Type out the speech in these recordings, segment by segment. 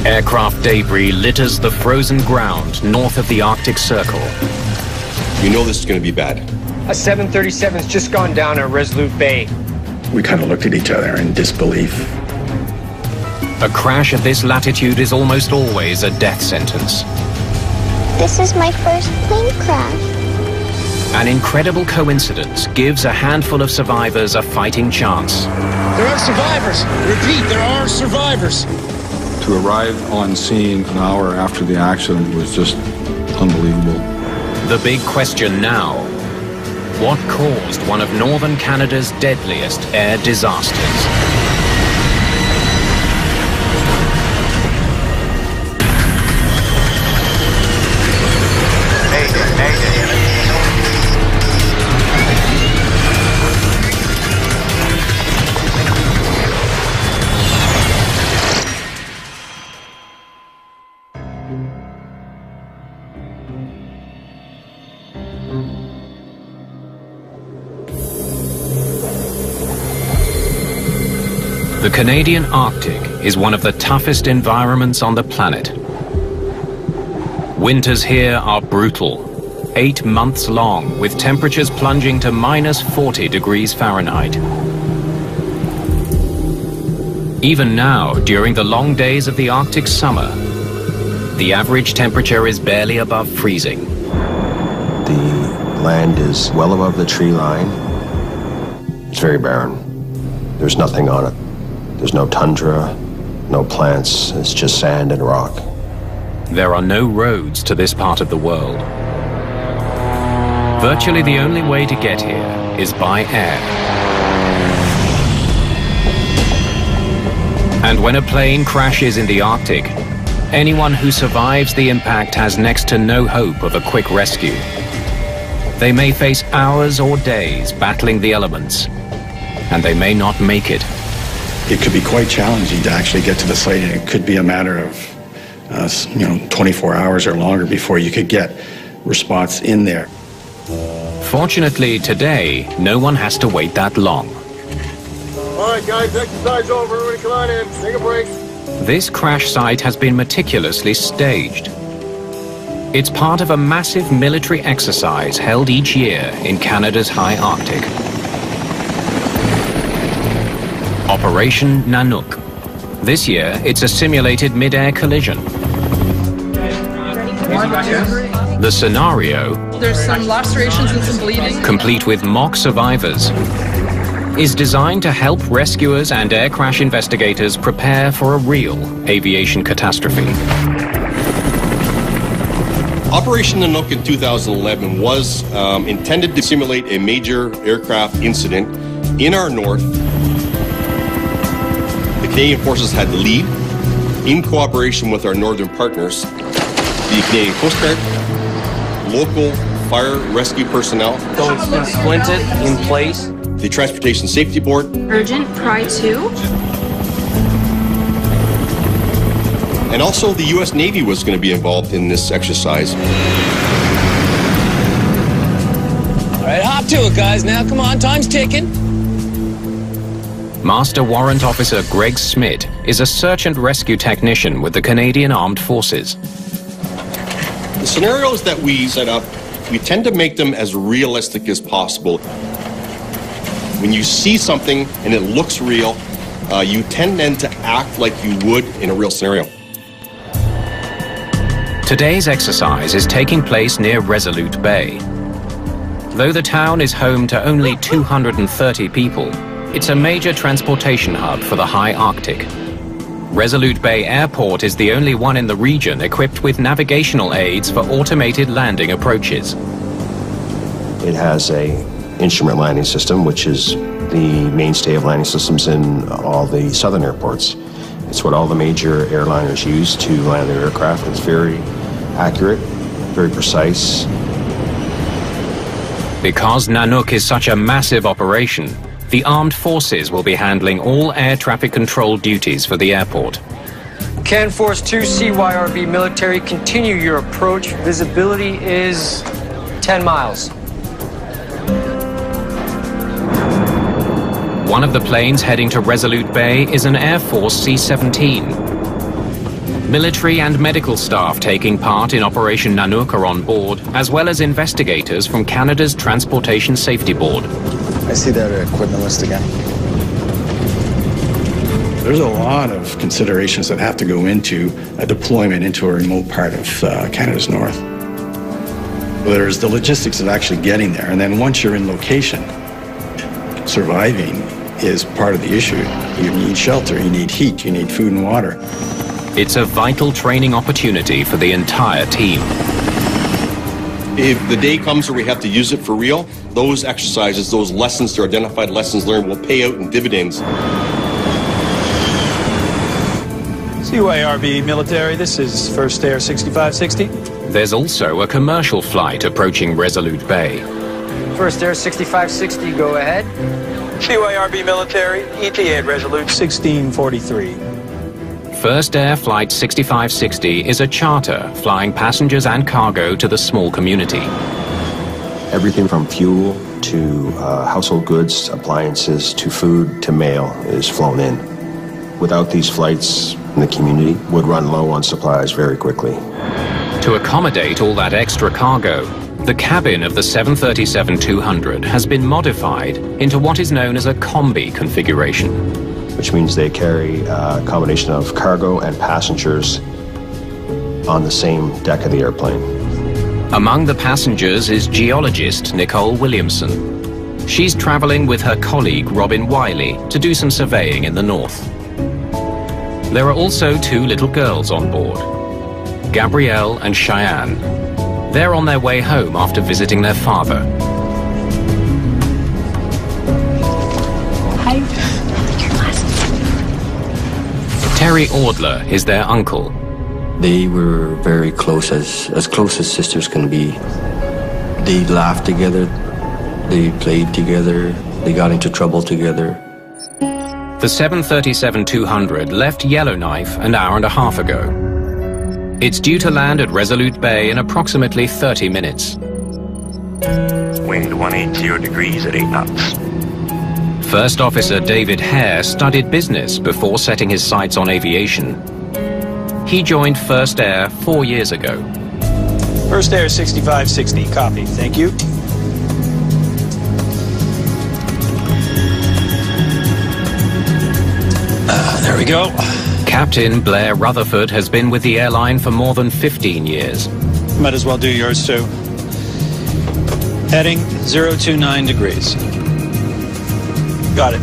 Aircraft debris litters the frozen ground north of the Arctic Circle. You know this is going to be bad. A 737's just gone down at Resolute Bay. We kind of looked at each other in disbelief. A crash at this latitude is almost always a death sentence. This is my first plane crash. An incredible coincidence gives a handful of survivors a fighting chance. There are survivors. Repeat, there are survivors. To arrive on scene an hour after the accident was just unbelievable. The big question now: what caused one of northern Canada's deadliest air disasters? The Canadian Arctic is one of the toughest environments on the planet. Winters here are brutal, 8 months long, with temperatures plunging to -40 degrees Fahrenheit. Even now, during the long days of the Arctic summer, the average temperature is barely above freezing. The land is well above the tree line. It's very barren. There's nothing on it. There's no tundra, no plants, it's just sand and rock. There are no roads to this part of the world. Virtually the only way to get here is by air. And when a plane crashes in the Arctic, anyone who survives the impact has next to no hope of a quick rescue. They may face hours or days battling the elements, and they may not make it. It could be quite challenging to actually get to the site, and it could be a matter of 24 hours or longer before you could get response in there. Fortunately, today, no one has to wait that long. All right, guys, exercise over. Everybody come on in. Take a break. This crash site has been meticulously staged. It's part of a massive military exercise held each year in Canada's high Arctic. Operation Nanook. This year, it's a simulated mid-air collision. The scenario, there's some lacerations and some bleeding, complete with mock survivors, is designed to help rescuers and air crash investigators prepare for a real aviation catastrophe. Operation Nanook in 2011 was intended to simulate a major aircraft incident in our north. The Canadian forces had the lead in cooperation with our northern partners, the Canadian Coast Guard, local fire rescue personnel. So it's been splinted in place. The Transportation Safety Board. Urgent, Pry 2. And also the U.S. Navy was going to be involved in this exercise. All right, hop to it, guys. Now, come on, time's ticking. Master Warrant Officer Greg Smith is a search and rescue technician with the Canadian Armed Forces. The scenarios that we set up, we tend to make them as realistic as possible. When you see something and it looks real, you tend then to act like you would in a real scenario. Today's exercise is taking place near Resolute Bay. Though the town is home to only 230 people, it's a major transportation hub for the high Arctic. Resolute Bay Airport is the only one in the region equipped with navigational aids for automated landing approaches. It has an instrument landing system, which is the mainstay of landing systems in all the southern airports. It's what all the major airliners use to land their aircraft. It's very accurate, very precise. Because Nanook is such a massive operation, the armed forces will be handling all air traffic control duties for the airport. Can Force 2 CYRB military, continue your approach. Visibility is 10 miles. One of the planes heading to Resolute Bay is an Air Force C-17. Military and medical staff taking part in Operation Nanook are on board, as well as investigators from Canada's Transportation Safety Board. I see that equipment list again. There's a lot of considerations that have to go into a deployment into a remote part of Canada's north. There's the logistics of actually getting there, and then once you're in location, surviving is part of the issue. You need shelter, you need heat, you need food and water. It's a vital training opportunity for the entire team. If the day comes where we have to use it for real, those exercises, those lessons, their identified lessons learned, will pay out in dividends. CYRB military, this is First Air 6560. There's also a commercial flight approaching Resolute Bay. First Air 6560, go ahead. CYRB military, ETA at Resolute 1643. First Air Flight 6560 is a charter flying passengers and cargo to the small community. Everything from fuel to household goods, appliances, to food, to mail is flown in. Without these flights, the community would run low on supplies very quickly. To accommodate all that extra cargo, the cabin of the 737-200 has been modified into what is known as a combi configuration. Which means they carry a combination of cargo and passengers on the same deck of the airplane. Among the passengers is geologist Nicole Williamson. She's traveling with her colleague Robin Wiley to do some surveying in the north. There are also two little girls on board, Gabrielle and Cheyenne. They're on their way home after visiting their father. Hi. Your glasses. Terry Audler is their uncle. They were very close, as close as sisters can be. They laughed together, they played together, they got into trouble together. The 737-200 left Yellowknife an hour and a half ago. It's due to land at Resolute Bay in approximately 30 minutes. Wind 180 degrees at 8 knots. First Officer David Hare studied business before setting his sights on aviation. He joined First Air 4 years ago. First Air 6560, copy, thank you. There we go. Captain Blair Rutherford has been with the airline for more than 15 years. Might as well do yours too. Heading 029 degrees. Got it.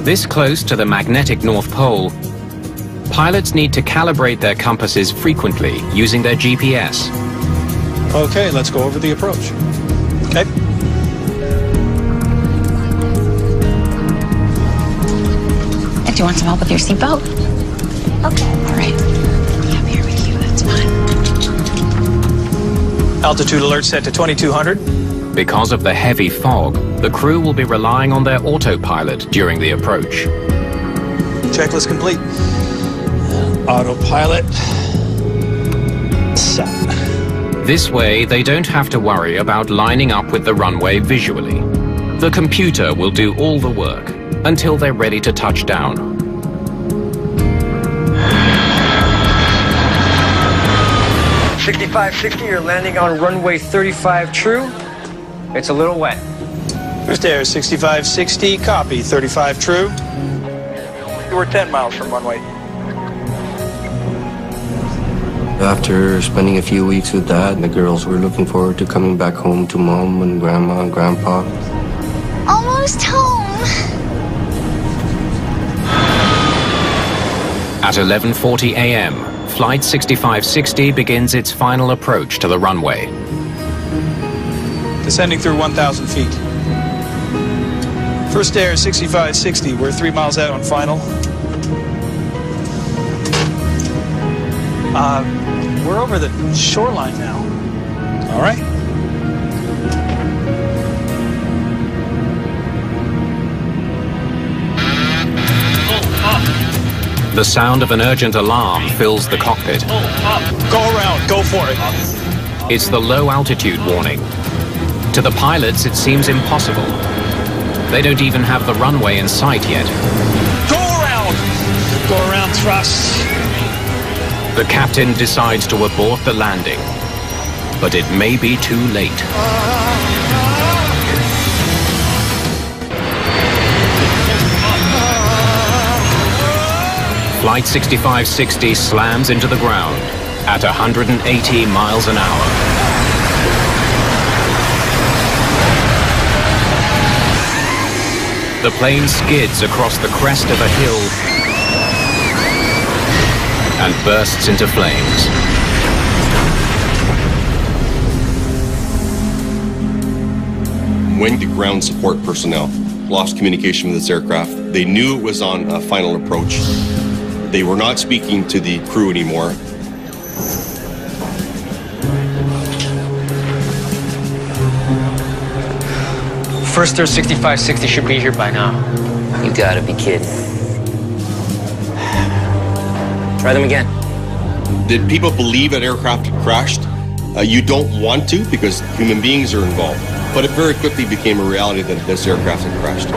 This close to the magnetic North Pole, pilots need to calibrate their compasses frequently using their GPS. Okay, let's go over the approach. Okay. Do you want some help with your seatbelt? Okay. All right. Yeah, I'm here with you. That's fine. Altitude alert set to 2200. Because of the heavy fog, the crew will be relying on their autopilot during the approach. Checklist complete. Autopilot set. This way, they don't have to worry about lining up with the runway visually. The computer will do all the work until they're ready to touch down. $6560, you're landing on runway 35 true. It's a little wet. First Air 6560, copy, 35 true. You were 10 miles from runway. After spending a few weeks with Dad, the girls were looking forward to coming back home to Mom and Grandma and Grandpa. Almost home. At 11:40 a.m., Flight 6560 begins its final approach to the runway. Descending through 1,000 feet. First Air 6560, we're 3 miles out on final. We're over the shoreline now. All right. The sound of an urgent alarm fills the cockpit. Go around, go for it. It's the low altitude warning. To the pilots, it seems impossible. They don't even have the runway in sight yet. Go around! Go around thrust. The captain decides to abort the landing, but it may be too late. Flight 6560 slams into the ground at 180 miles an hour. The plane skids across the crest of a hill and bursts into flames. When the ground support personnel lost communication with this aircraft, they knew it was on a final approach. They were not speaking to the crew anymore. First Air 6560 should be here by now. You gotta be kidding. Try them again. Did people believe that aircraft had crashed? You don't want to because human beings are involved. But it very quickly became a reality that this aircraft had crashed.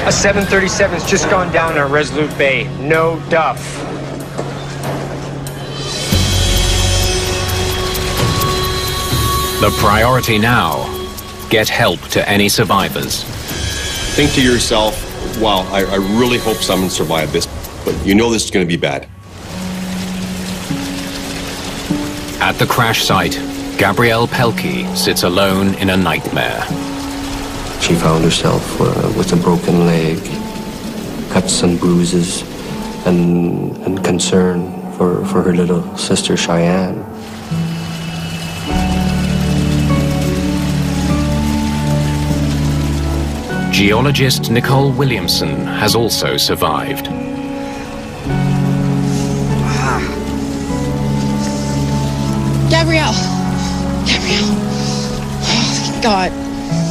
A 737's just gone down in Resolute Bay. No duff. The priority now, get help to any survivors. Think to yourself, wow, I really hope someone survived this, but you know this is going to be bad. At the crash site, Gabrielle Pelkey sits alone in a nightmare. She found herself with a broken leg, cuts and bruises, and concern for her little sister Cheyenne. Geologist Nicole Williamson has also survived. Gabrielle! Oh, God.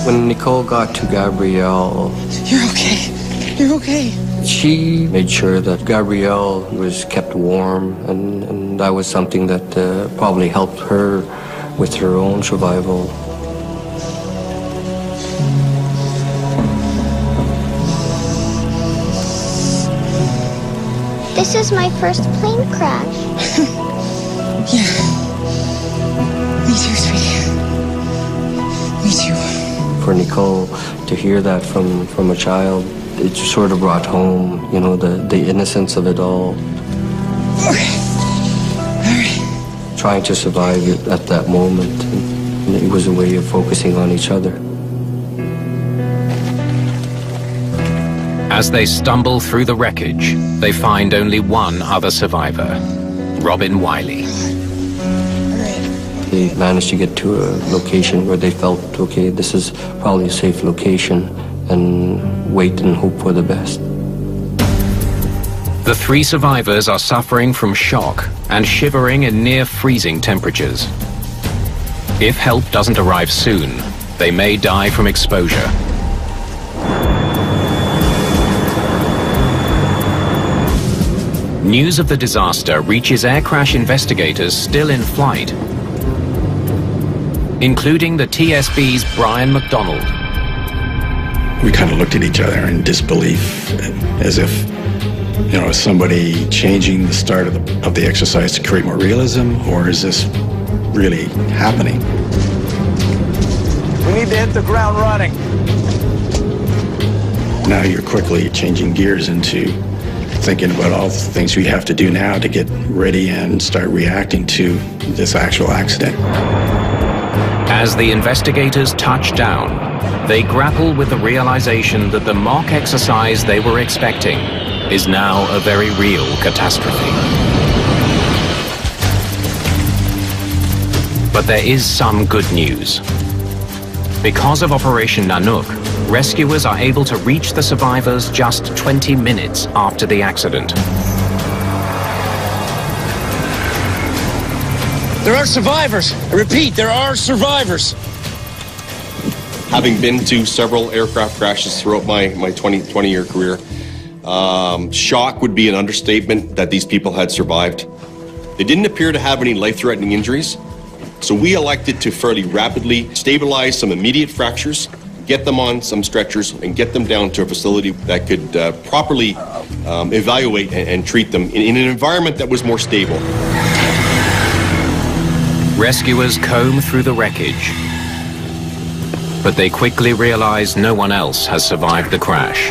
When Nicole got to Gabrielle... You're okay. You're okay. She made sure that Gabrielle was kept warm, and that was something that probably helped her with her own survival. This is my first plane crash. Yeah. Me too, sweetie. Me too. For Nicole to hear that from a child, it just sort of brought home, you know, the innocence of it all. Okay. All right. Trying to survive it at that moment, and it was a way of focusing on each other. As they stumble through the wreckage, they find only one other survivor, Robin Wiley. They managed to get to a location where they felt, okay, this is probably a safe location, and wait and hope for the best. The three survivors are suffering from shock and shivering in near freezing temperatures. If help doesn't arrive soon, they may die from exposure. News of the disaster reaches air crash investigators still in flight, including the TSB's Brian McDonald. We kind of looked at each other in disbelief, as if, you know, is somebody changing the start of the exercise to create more realism, or is this really happening? We need to hit the ground running. Now you're quickly changing gears into thinking about all the things we have to do now to get ready and start reacting to this actual accident. As the investigators touch down, they grapple with the realization that the mock exercise they were expecting is now a very real catastrophe. But there is some good news. Because of Operation Nanook, rescuers are able to reach the survivors just 20 minutes after the accident. There are survivors. I repeat, there are survivors. Having been to several aircraft crashes throughout my 20-year career, shock would be an understatement that these people had survived. They didn't appear to have any life-threatening injuries, so we elected to fairly rapidly stabilize some immediate fractures, get them on some stretchers, and get them down to a facility that could properly evaluate and treat them in an environment that was more stable. Rescuers comb through the wreckage, but they quickly realize no one else has survived the crash.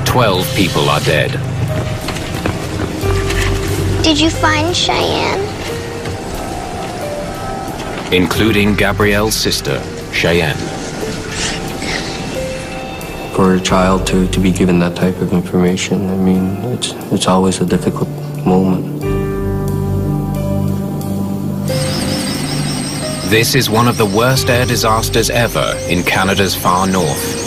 12 people are dead. Did you find Cheyenne? Including Gabrielle's sister, Cheyenne. For a child to be given that type of information, I mean, it's always a difficult moment. This is one of the worst air disasters ever in Canada's far north.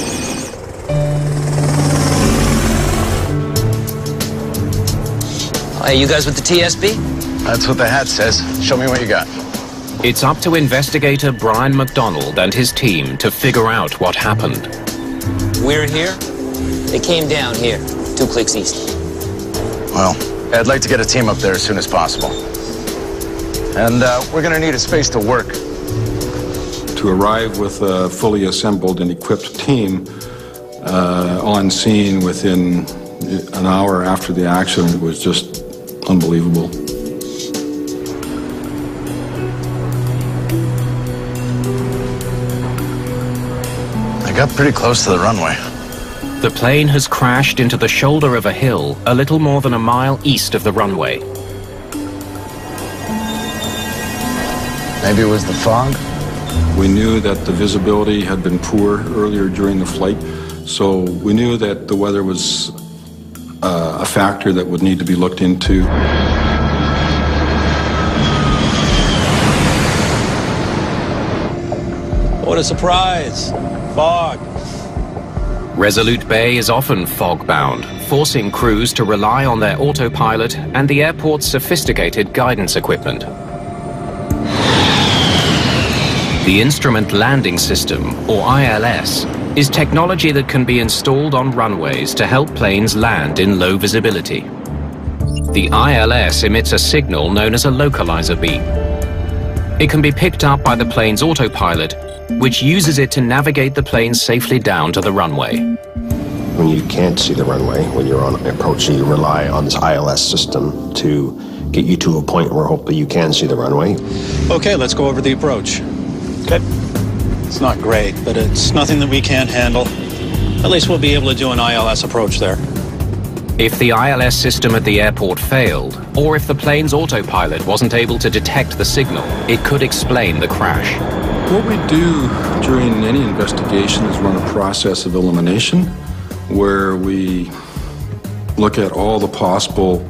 Hey, you guys with the TSB? That's what the hat says. Show me what you got. It's up to investigator Brian McDonald and his team to figure out what happened. We're here. They came down here, 2 clicks east. Well, I'd like to get a team up there as soon as possible. And we're going to need a space to work. To arrive with a fully assembled and equipped team on scene within an hour after the accident was just unbelievable. I got pretty close to the runway. The plane has crashed into the shoulder of a hill a little more than a mile east of the runway. Maybe it was the fog? We knew that the visibility had been poor earlier during the flight, so we knew that the weather was a factor that would need to be looked into. What a surprise. Fog. Resolute Bay is often fog-bound, forcing crews to rely on their autopilot and the airport's sophisticated guidance equipment. The Instrument Landing System, or ILS, is technology that can be installed on runways to help planes land in low visibility. The ILS emits a signal known as a localizer beam. It can be picked up by the plane's autopilot, which uses it to navigate the plane safely down to the runway. When you can't see the runway, when you're on approach, you rely on this ILS system to get you to a point where hopefully you can see the runway. Okay, let's go over the approach. Okay. It's not great, but it's nothing that we can't handle. At least we'll be able to do an ILS approach there. If the ILS system at the airport failed, or if the plane's autopilot wasn't able to detect the signal, it could explain the crash. What we do during any investigation is run a process of elimination, where we look at all the possible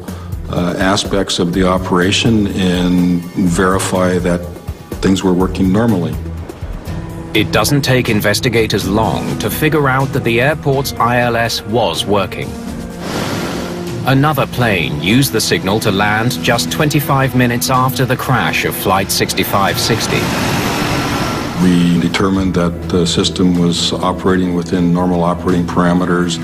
aspects of the operation and verify that things were working normally. It doesn't take investigators long to figure out that the airport's ILS was working. Another plane used the signal to land just 25 minutes after the crash of Flight 6560. We determined that the system was operating within normal operating parameters.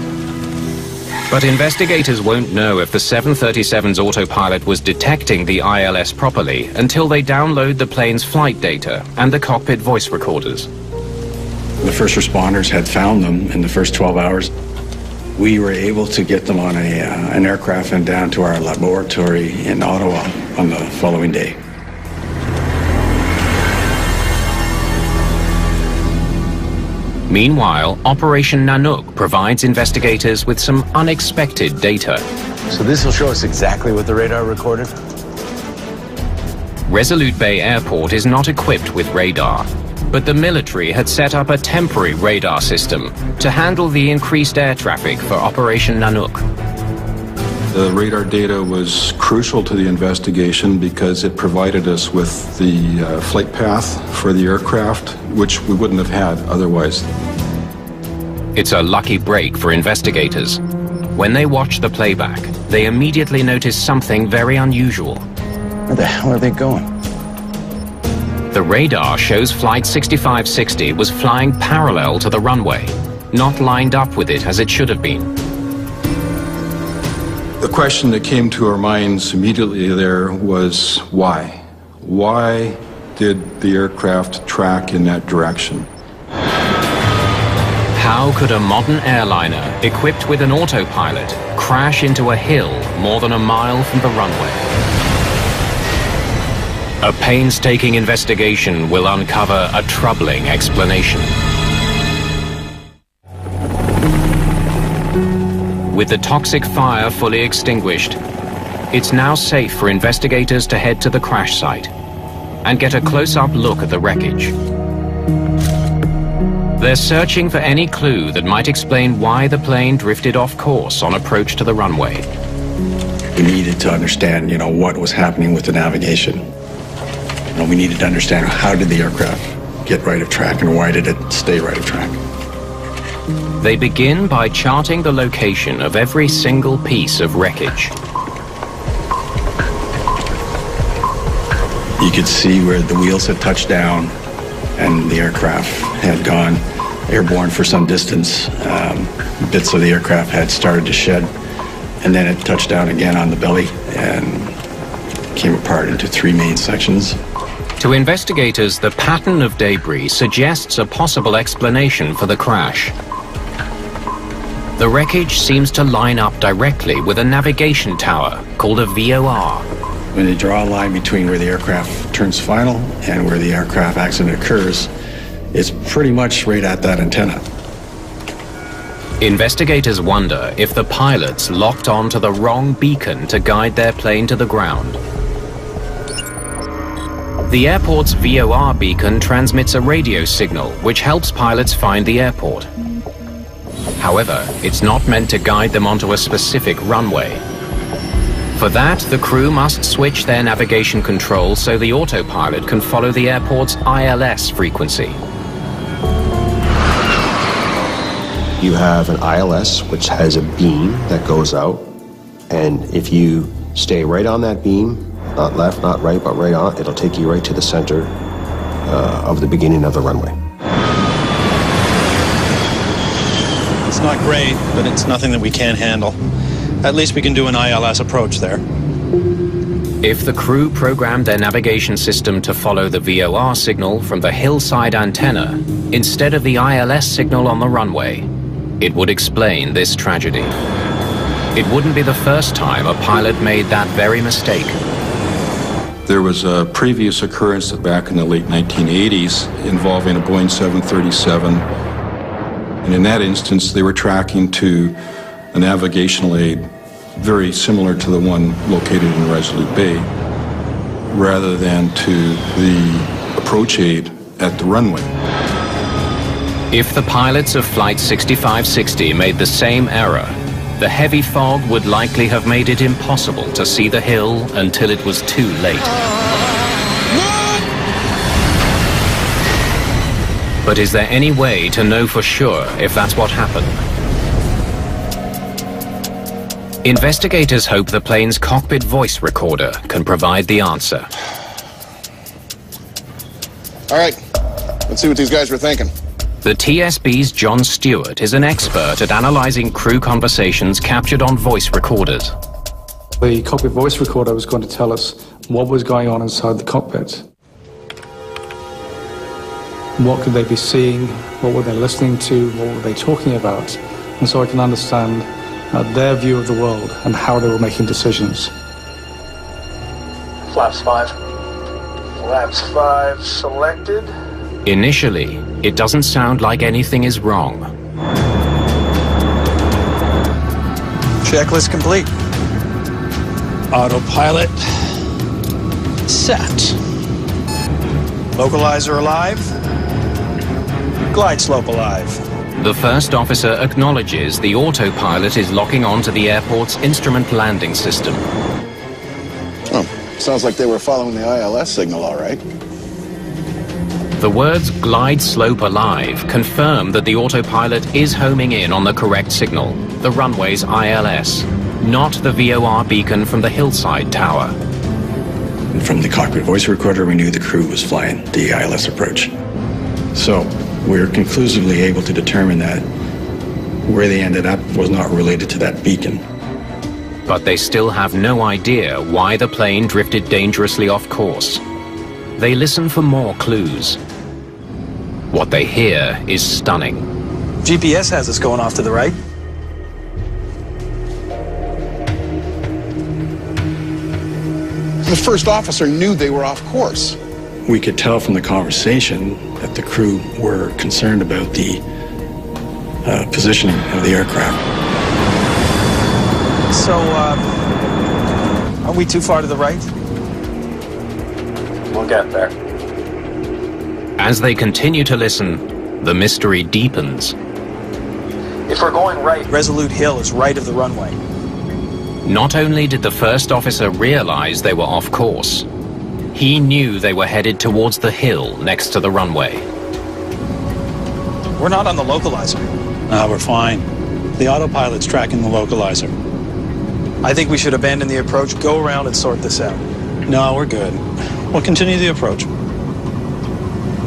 But investigators won't know if the 737's autopilot was detecting the ILS properly until they download the plane's flight data and the cockpit voice recorders. The first responders had found them in the first 12 hours. We were able to get them on an aircraft and down to our laboratory in Ottawa on the following day. Meanwhile, Operation Nanook provides investigators with some unexpected data. So this will show us exactly what the radar recorded? Resolute Bay Airport is not equipped with radar, but the military had set up a temporary radar system to handle the increased air traffic for Operation Nanook. The radar data was crucial to the investigation because it provided us with the flight path for the aircraft, which we wouldn't have had otherwise. It's a lucky break for investigators. When they watch the playback, they immediately notice something very unusual. Where the hell are they going? The radar shows Flight 6560 was flying parallel to the runway, not lined up with it as it should have been. The question that came to our minds immediately there was why? Why did the aircraft track in that direction? How could a modern airliner, equipped with an autopilot, crash into a hill more than a mile from the runway? A painstaking investigation will uncover a troubling explanation. With the toxic fire fully extinguished, it's now safe for investigators to head to the crash site and get a close-up look at the wreckage. They're searching for any clue that might explain why the plane drifted off course on approach to the runway. We needed to understand, what was happening with the navigation. We needed to understand how did the aircraft get right of track and why did it stay right of track. They begin by charting the location of every single piece of wreckage. You could see where the wheels had touched down and the aircraft had gone airborne for some distance. Bits of the aircraft had started to shed, and then it touched down again on the belly and came apart into three main sections. To investigators, the pattern of debris suggests a possible explanation for the crash. The wreckage seems to line up directly with a navigation tower called a VOR. When they draw a line between where the aircraft turns final and where the aircraft accident occurs, it's pretty much right at that antenna. Investigators wonder if the pilots locked onto the wrong beacon to guide their plane to the ground. The airport's VOR beacon transmits a radio signal which helps pilots find the airport. However, it's not meant to guide them onto a specific runway. For that, the crew must switch their navigation control so the autopilot can follow the airport's ILS frequency. You have an ILS, which has a beam that goes out, and if you stay right on that beam, not left, not right, but right on, it'll take you right to the center of the beginning of the runway. It's not great, but it's nothing that we can't handle. At least we can do an ILS approach there. If the crew programmed their navigation system to follow the VOR signal from the hillside antenna instead of the ILS signal on the runway, it would explain this tragedy. It wouldn't be the first time a pilot made that very mistake. There was a previous occurrence back in the late 1980s involving a Boeing 737, and in that instance they were tracking to a navigational aid very similar to the one located in Resolute Bay, rather than to the approach aid at the runway. If the pilots of Flight 6560 made the same error, the heavy fog would likely have made it impossible to see the hill until it was too late. But is there any way to know for sure if that's what happened? Investigators hope the plane's cockpit voice recorder can provide the answer. All right, let's see what these guys were thinking. The TSB's John Stewart is an expert at analyzing crew conversations captured on voice recorders. The cockpit voice recorder was going to tell us what was going on inside the cockpit. What could they be seeing? What were they listening to? What were they talking about? And so I can understand their view of the world and how they were making decisions. Flaps 5. Flaps 5 selected. Initially, it doesn't sound like anything is wrong. Checklist complete. Autopilot set. Localizer alive. Glide slope alive. The first officer acknowledges the autopilot is locking onto the airport's instrument landing system. Oh, sounds like they were following the ILS signal, all right. The words glide slope alive confirm that the autopilot is homing in on the correct signal, the runway's ILS, not the VOR beacon from the hillside tower. And from the cockpit voice recorder, we knew the crew was flying the ILS approach. So we're conclusively able to determine that where they ended up was not related to that beacon. But they still have no idea why the plane drifted dangerously off course. They listen for more clues. What they hear is stunning. GPS has us going off to the right. The first officer knew they were off course. We could tell from the conversation that the crew were concerned about the positioning of the aircraft. So, are we too far to the right? We'll get there. As they continue to listen, the mystery deepens. If we're going right, Resolute Hill is right of the runway. Not only did the first officer realize they were off course, he knew they were headed towards the hill next to the runway. We're not on the localizer. No, we're fine. The autopilot's tracking the localizer. I think we should abandon the approach, go around and sort this out. No, we're good. We'll continue the approach.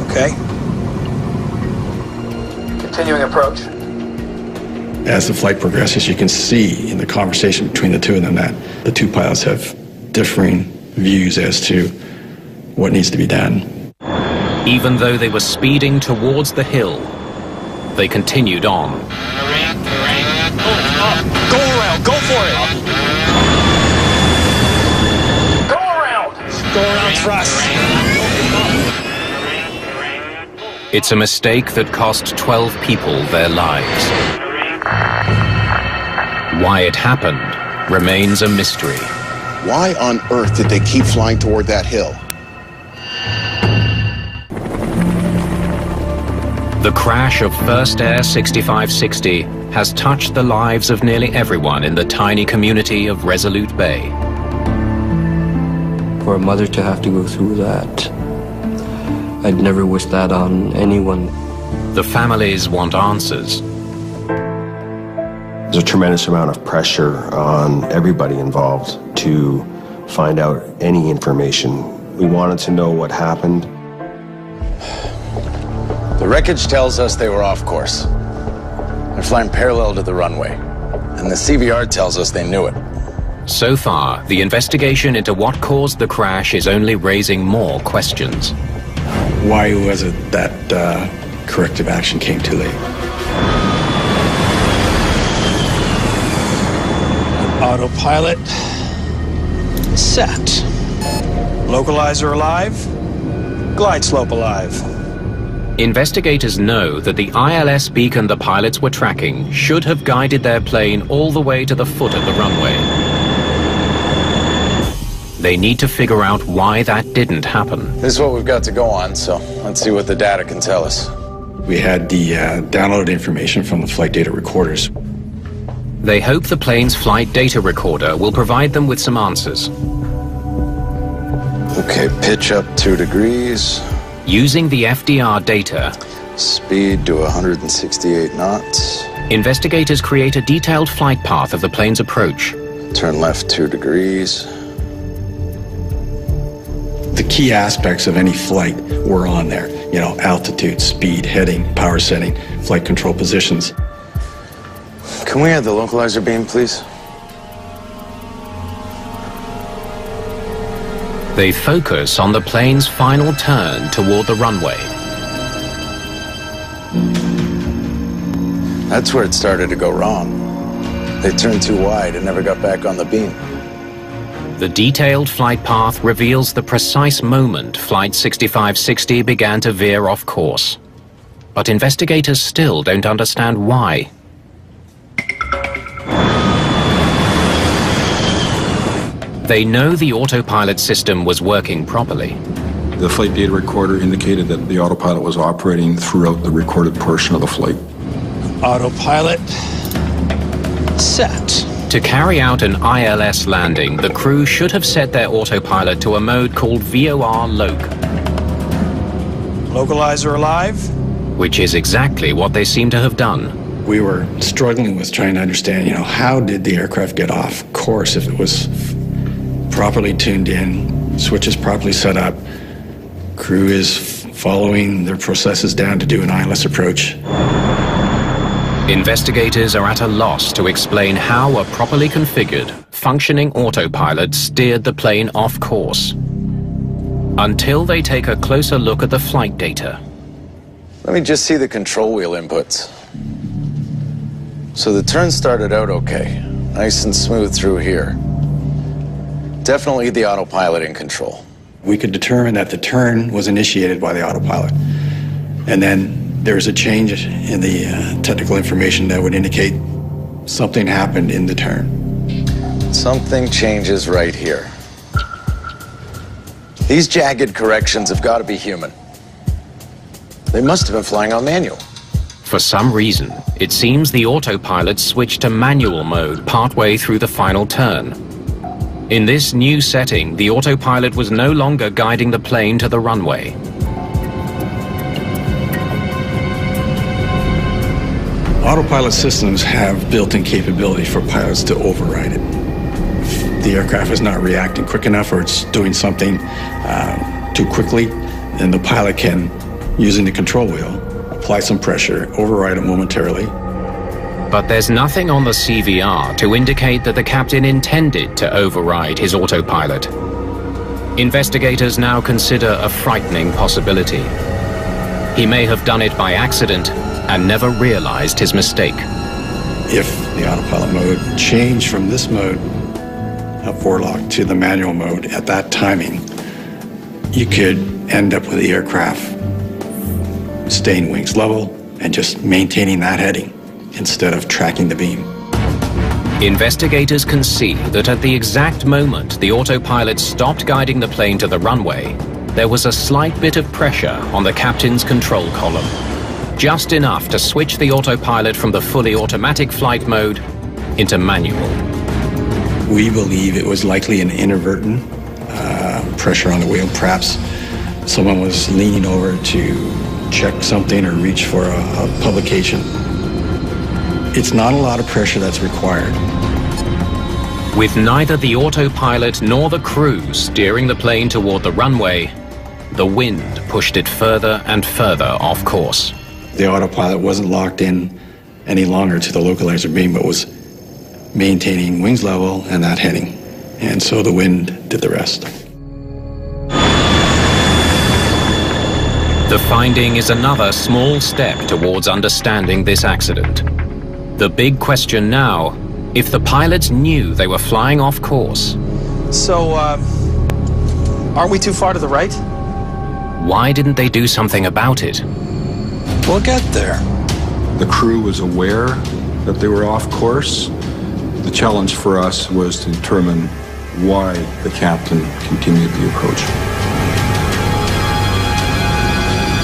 Okay? continuing approach. As the flight progresses, you can see in the conversation between the two of them that the two pilots have differing views as to what needs to be done. Even though they were speeding towards the hill, they continued on. Go around, go for it! Go around! Go around thrust. It's a mistake that cost 12 people their lives. Why it happened remains a mystery. Why on earth did they keep flying toward that hill? The crash of First Air 6560 has touched the lives of nearly everyone in the tiny community of Resolute Bay. For a mother to have to go through that, I'd never wish that on anyone. The families want answers. There's a tremendous amount of pressure on everybody involved to find out any information. We wanted to know what happened. The wreckage tells us they were off course. They're flying parallel to the runway, and the CVR tells us they knew it. So far, the investigation into what caused the crash is only raising more questions. Why was it that corrective action came too late? Autopilot set. Localizer alive. Glide slope alive. Investigators know that the ILS beacon the pilots were tracking should have guided their plane all the way to the foot of the runway. They need to figure out why that didn't happen. This is what we've got to go on, so let's see what the data can tell us. We had the downloaded information from the flight data recorders. They hope the plane's flight data recorder will provide them with some answers. Okay, pitch up 2 degrees. Using the FDR data, speed to 168 knots. Investigators create a detailed flight path of the plane's approach. Turn left 2 degrees. The key aspects of any flight were on there. You know, altitude, speed, heading, power setting, flight control positions. Can we add the localizer beam, please? They focus on the plane's final turn toward the runway. That's where it started to go wrong. They turned too wide and never got back on the beam. The detailed flight path reveals the precise moment Flight 6560 began to veer off course. But investigators still don't understand why. They know the autopilot system was working properly. The flight data recorder indicated that the autopilot was operating throughout the recorded portion of the flight. Autopilot set. To carry out an ILS landing, the crew should have set their autopilot to a mode called VOR Loc. Localizer alive? Which is exactly what they seem to have done. We were struggling with trying to understand, how did the aircraft get off course if it was properly tuned in, switches properly set up, crew is following their processes down to do an ILS approach. Investigators are at a loss to explain how a properly configured, functioning autopilot steered the plane off course. Until they take a closer look at the flight data. Let me just see the control wheel inputs. So the turn started out okay. Nice and smooth through here. Definitely the autopilot in control. We could determine that the turn was initiated by the autopilot. And then there's a change in the technical information that would indicate something happened in the turn. Something changes right here. These jagged corrections have got to be human. They must have been flying on manual. For some reason, it seems the autopilot switched to manual mode partway through the final turn. In this new setting, the autopilot was no longer guiding the plane to the runway. Autopilot systems have built-in capability for pilots to override it. If the aircraft is not reacting quick enough or it's doing something too quickly, then the pilot can, using the control wheel, apply some pressure, override it momentarily. But there's nothing on the CVR to indicate that the captain intended to override his autopilot. Investigators now consider a frightening possibility. He may have done it by accident and never realized his mistake. If the autopilot mode changed from this mode of forelock to the manual mode at that timing, you could end up with the aircraft staying wings level and just maintaining that heading instead of tracking the beam. Investigators can see that at the exact moment the autopilot stopped guiding the plane to the runway, there was a slight bit of pressure on the captain's control column, just enough to switch the autopilot from the fully automatic flight mode into manual. We believe it was likely an inadvertent pressure on the wheel. Perhaps someone was leaning over to check something or reach for a publication. It's not a lot of pressure that's required. With neither the autopilot nor the crew steering the plane toward the runway, the wind pushed it further and further off course. The autopilot wasn't locked in any longer to the localizer beam, but was maintaining wings level and that heading. And so the wind did the rest. The finding is another small step towards understanding this accident. The big question now, if the pilots knew they were flying off course. So, aren't we too far to the right? Why didn't they do something about it? We'll get there. The crew was aware that they were off course. The challenge for us was to determine why the captain continued the approach.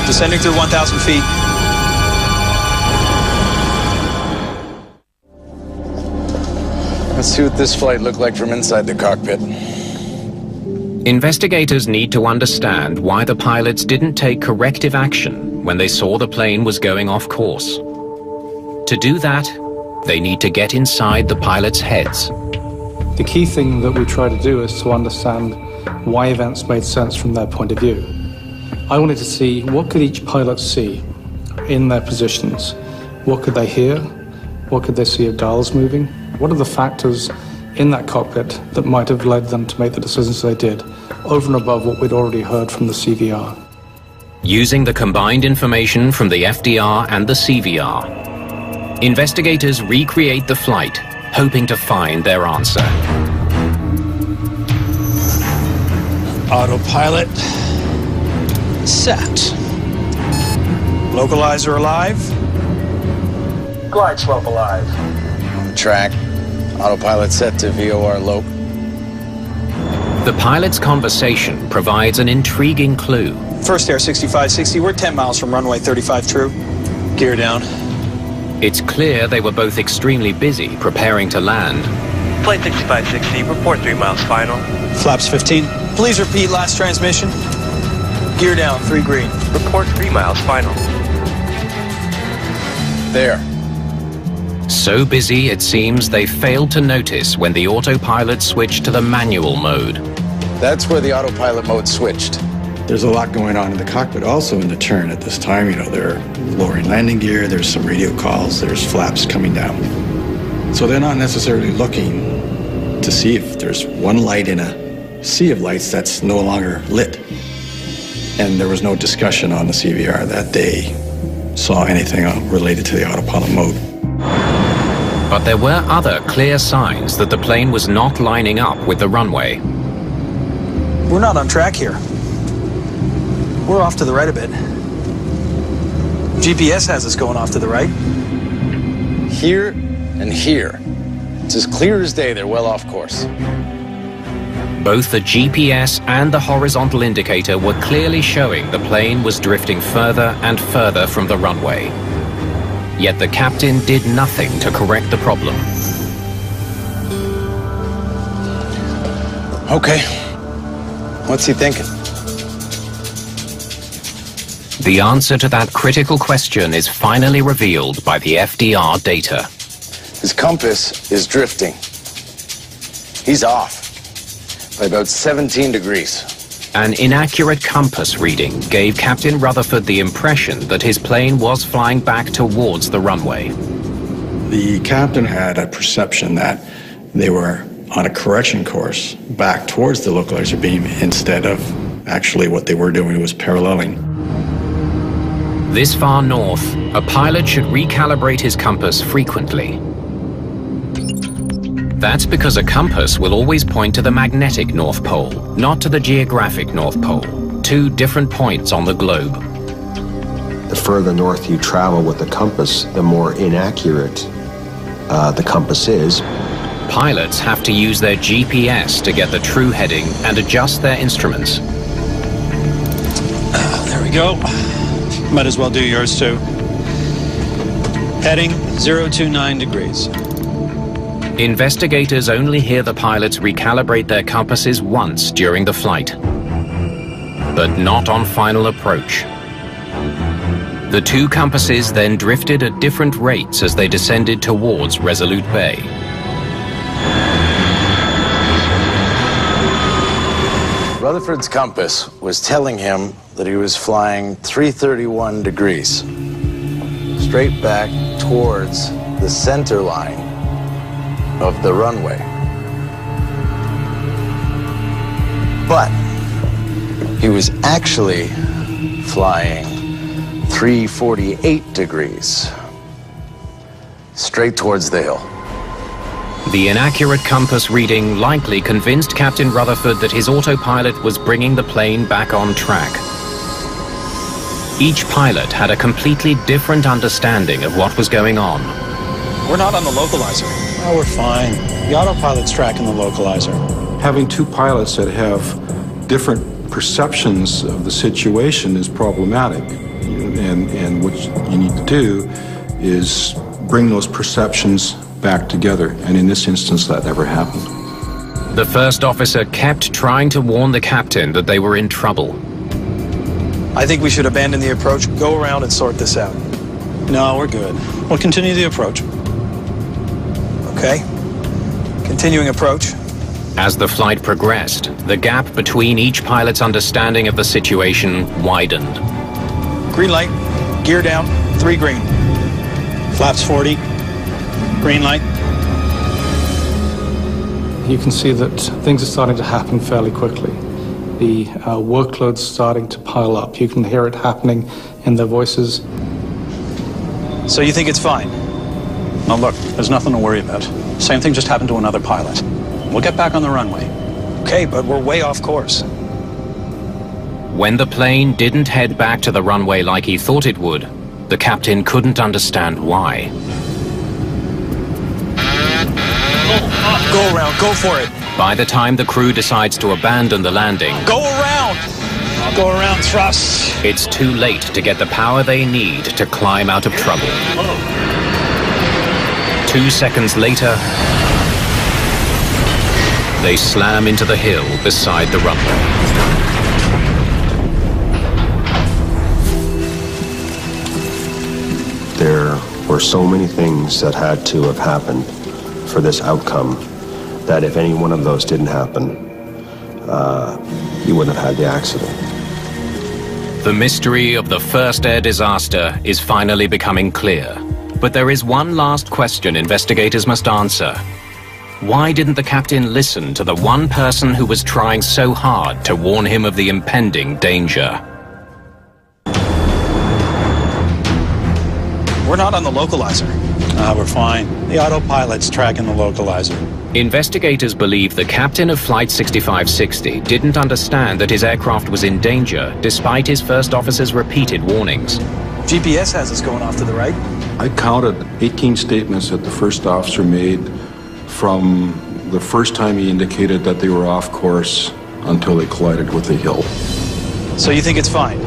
Descending through 1,000 feet. Let's see what this flight looked like from inside the cockpit. Investigators need to understand why the pilots didn't take corrective action when they saw the plane was going off course. To do that, they need to get inside the pilots' heads. The key thing that we try to do is to understand why events made sense from their point of view. I wanted to see what could each pilot see in their positions. What could they hear? What could they see of dials moving? What are the factors in that cockpit that might have led them to make the decisions they did, over and above what we'd already heard from the CVR? Using the combined information from the FDR and the CVR, investigators recreate the flight, hoping to find their answer. Autopilot set. Localizer alive. Glide slope alive. On track. Autopilot set to VOR low. The pilot's conversation provides an intriguing clue. First air 6560, we're 10 miles from runway 35 true. Gear down. It's clear they were both extremely busy preparing to land. Flight 6560, report 3 miles final. Flaps 15. Please repeat last transmission. Gear down, 3 green. Report 3 miles final. There. So busy, it seems, they failed to notice when the autopilot switched to the manual mode. That's where the autopilot mode switched. There's a lot going on in the cockpit also in the turn at this time. You know, they're lowering landing gear, there's some radio calls, there's flaps coming down. So they're not necessarily looking to see if there's one light in a sea of lights that's no longer lit. And there was no discussion on the CVR that they saw anything related to the autopilot mode. But there were other clear signs that the plane was not lining up with the runway. We're not on track here. We're off to the right a bit. GPS has us going off to the right. Here and here. It's as clear as day they're well off course. Both the GPS and the horizontal indicator were clearly showing the plane was drifting further and further from the runway. Yet the captain did nothing to correct the problem. Okay. What's he thinking? The answer to that critical question is finally revealed by the FDR data. His compass is drifting. He's off by about 17 degrees. An inaccurate compass reading gave Captain Rutherford the impression that his plane was flying back towards the runway. The captain had a perception that they were on a correction course back towards the localizer beam instead of actually what they were doing was paralleling. This far north, a pilot should recalibrate his compass frequently. That's because a compass will always point to the magnetic North Pole, not to the geographic North Pole, two different points on the globe. The further north you travel with the compass, the more inaccurate the compass is. Pilots have to use their GPS to get the true heading and adjust their instruments. There we go. Might as well do yours too. Heading 029 degrees. Investigators only hear the pilots recalibrate their compasses once during the flight, but not on final approach. The two compasses then drifted at different rates as they descended towards Resolute Bay. Rutherford's compass was telling him that he was flying 331 degrees, straight back towards the center line of the runway. But he was actually flying 348 degrees, straight towards the hill. The inaccurate compass reading likely convinced Captain Rutherford that his autopilot was bringing the plane back on track. Each pilot had a completely different understanding of what was going on. We're not on the localizer. Oh, we're fine. The autopilot's tracking the localizer. Having two pilots that have different perceptions of the situation is problematic. And what you need to do is bring those perceptions back together. And in this instance, that never happened. The first officer kept trying to warn the captain that they were in trouble. I think we should abandon the approach, go around and sort this out. No, we're good. We'll continue the approach. Okay. Continuing approach. As the flight progressed, the gap between each pilot's understanding of the situation widened. Green light, gear down, 3 green. Flaps 40, green light. You can see that things are starting to happen fairly quickly. The workload's starting to pile up. You can hear it happening in their voices. So you think it's fine? Now look, there's nothing to worry about. Same thing just happened to another pilot. We'll get back on the runway. Okay, but we're way off course. When the plane didn't head back to the runway like he thought it would, the captain couldn't understand why. Go around, go for it. By the time the crew decides to abandon the landing, Go around! Go around, thrust. it's too late to get the power they need to climb out of trouble. 2 seconds later, they slam into the hill beside the runway. There were so many things that had to have happened for this outcome that if any one of those didn't happen, you wouldn't have had the accident. The mystery of the first air disaster is finally becoming clear. But there is one last question investigators must answer. Why didn't the captain listen to the one person who was trying so hard to warn him of the impending danger? We're not on the localizer. We're fine. The autopilot's tracking the localizer. Investigators believe the captain of Flight 6560 didn't understand that his aircraft was in danger, despite his first officer's repeated warnings. GPS has us going off to the right. I counted 18 statements that the first officer made from the first time he indicated that they were off course until they collided with a hill. So you think it's fine?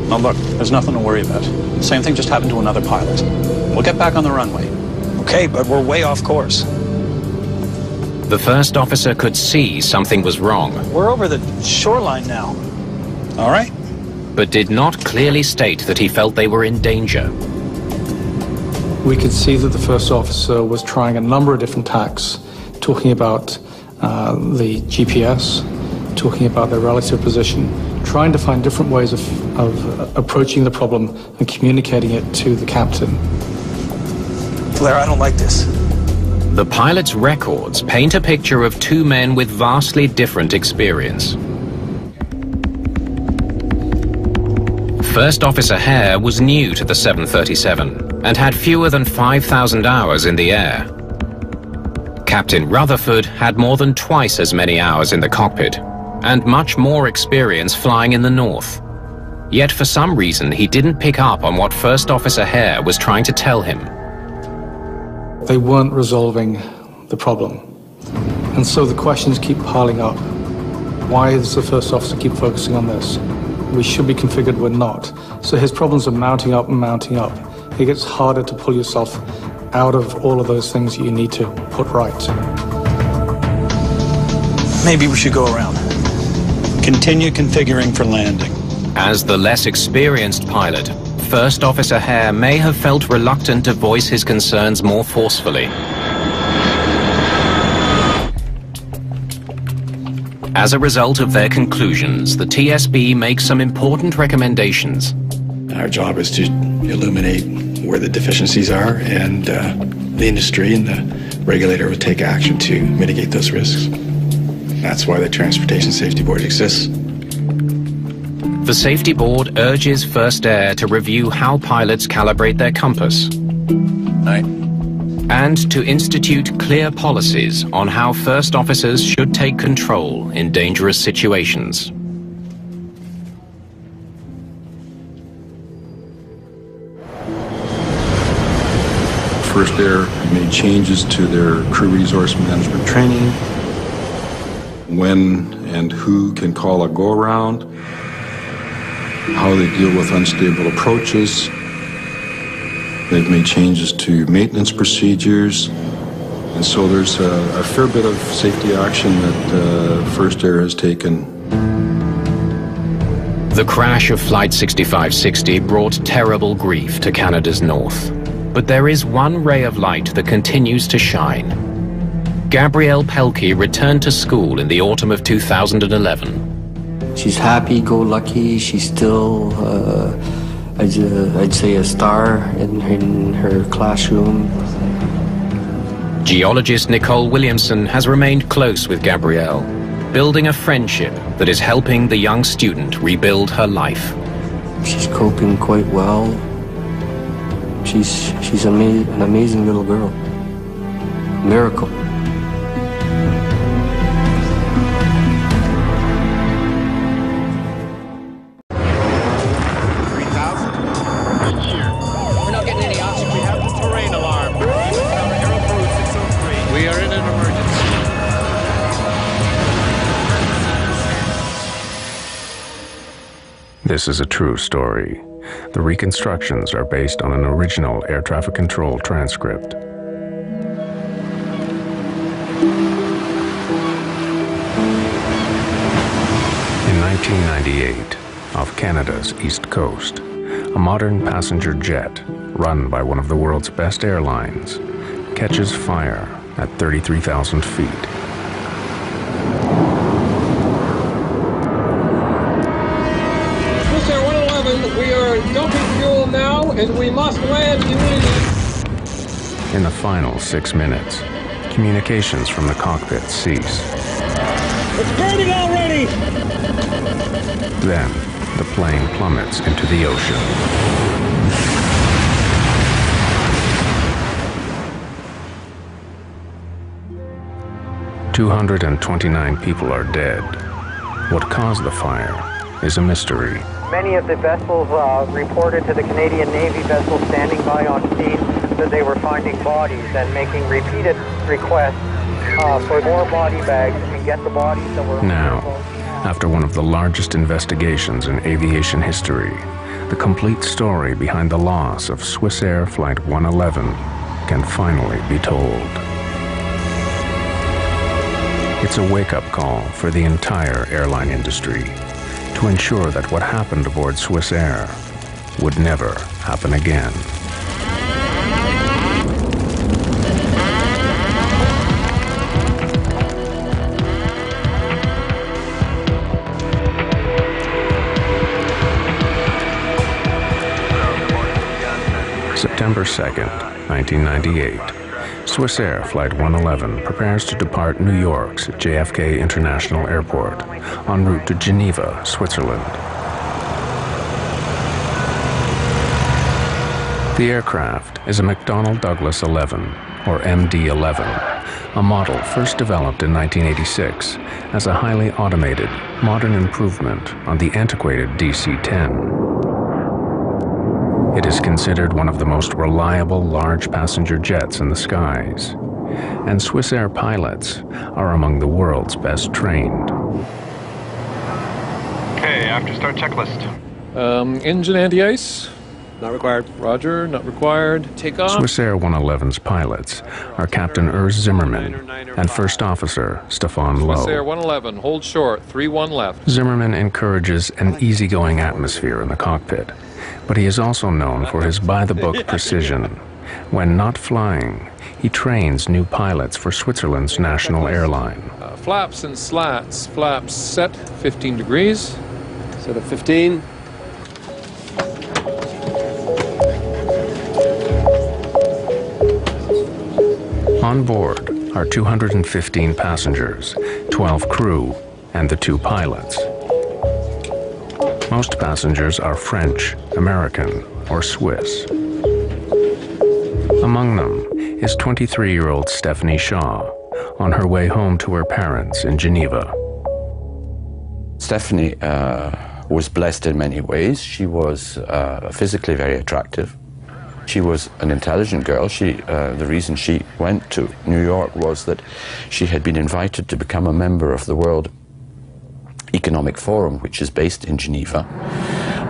Now look, there's nothing to worry about. Same thing just happened to another pilot. We'll get back on the runway. Okay, but we're way off course. The first officer could see something was wrong. We're over the shoreline now. All right. But did not clearly state that he felt they were in danger. We could see that the first officer was trying a number of different tacks, talking about the GPS, talking about their relative position, trying to find different ways of approaching the problem and communicating it to the captain. Blair, I don't like this. The pilot's records paint a picture of two men with vastly different experience. First Officer Hare was new to the 737 and had fewer than 5,000 hours in the air. Captain Rutherford had more than twice as many hours in the cockpit and much more experience flying in the north. Yet for some reason he didn't pick up on what First Officer Hare was trying to tell him. They weren't resolving the problem. And so the questions keep piling up. Why does the first officer keep focusing on this? We should be configured, we're not. So his problems are mounting up and mounting up. It gets harder to pull yourself out of all of those things that you need to put right. Maybe we should go around. Continue configuring for landing. As the less experienced pilot, First Officer Hare may have felt reluctant to voice his concerns more forcefully. As a result of their conclusions, the TSB makes some important recommendations. Our job is to illuminate where the deficiencies are, and the industry and the regulator will take action to mitigate those risks. That's why the Transportation Safety Board exists. The Safety Board urges First Air to review how pilots calibrate their compass. Right. And to institute clear policies on how first officers should take control in dangerous situations. First Air made changes to their crew resource management training, when and who can call a go-around, how they deal with unstable approaches. They've made changes to maintenance procedures. And so there's a fair bit of safety action that First Air has taken. The crash of Flight 6560 brought terrible grief to Canada's north. But there is one ray of light that continues to shine. Gabrielle Pelkey returned to school in the autumn of 2011. She's happy-go-lucky. She's still, I'd say, a star in her classroom. Geologist Nicole Williamson has remained close with Gabrielle, building a friendship that is helping the young student rebuild her life. She's coping quite well. She's an amazing little girl. Miracle. This is a true story. The reconstructions are based on an original air traffic control transcript. In 1998, off Canada's east coast, a modern passenger jet, run by one of the world's best airlines, catches fire at 33,000 feet. We are dumping fuel now, and we must land immediately. In the final 6 minutes, communications from the cockpit cease. It's burning already! Then, the plane plummets into the ocean. 229 people are dead. What caused the fire is a mystery. Many of the vessels reported to the Canadian Navy vessels standing by on scene that they were finding bodies and making repeated requests for more body bags and get the bodies that were... Now, after one of the largest investigations in aviation history, the complete story behind the loss of Swissair Flight 111 can finally be told. It's a wake-up call for the entire airline industry to ensure that what happened aboard Swissair would never happen again. September 2nd, 1998. Swissair Flight 111 prepares to depart New York's JFK International Airport en route to Geneva, Switzerland. The aircraft is a McDonnell Douglas 11, or MD-11, a model first developed in 1986 as a highly automated, modern improvement on the antiquated DC-10. It is considered one of the most reliable large passenger jets in the skies, and Swissair pilots are among the world's best trained. Okay, after start checklist. Engine anti-ice? Not required. Roger, not required. Take off. Swissair 111's pilots are Captain Urs Zimmermann and First Officer Stefan Lowe. Swissair 111, hold short, 3-1 left. Zimmermann encourages an easygoing atmosphere in the cockpit, but he is also known for his by-the-book precision. When not flying, he trains new pilots for Switzerland's national airline. Flaps and slats. Flaps set 15 degrees. Set of 15. On board are 215 passengers, 12 crew, and the 2 pilots. Most passengers are French, American, or Swiss. Among them is 23-year-old Stephanie Shaw on her way home to her parents in Geneva. Stephanie was blessed in many ways. She was physically very attractive. She was an intelligent girl. The reason she went to New York was that she had been invited to become a member of the World Economic Forum, which is based in Geneva,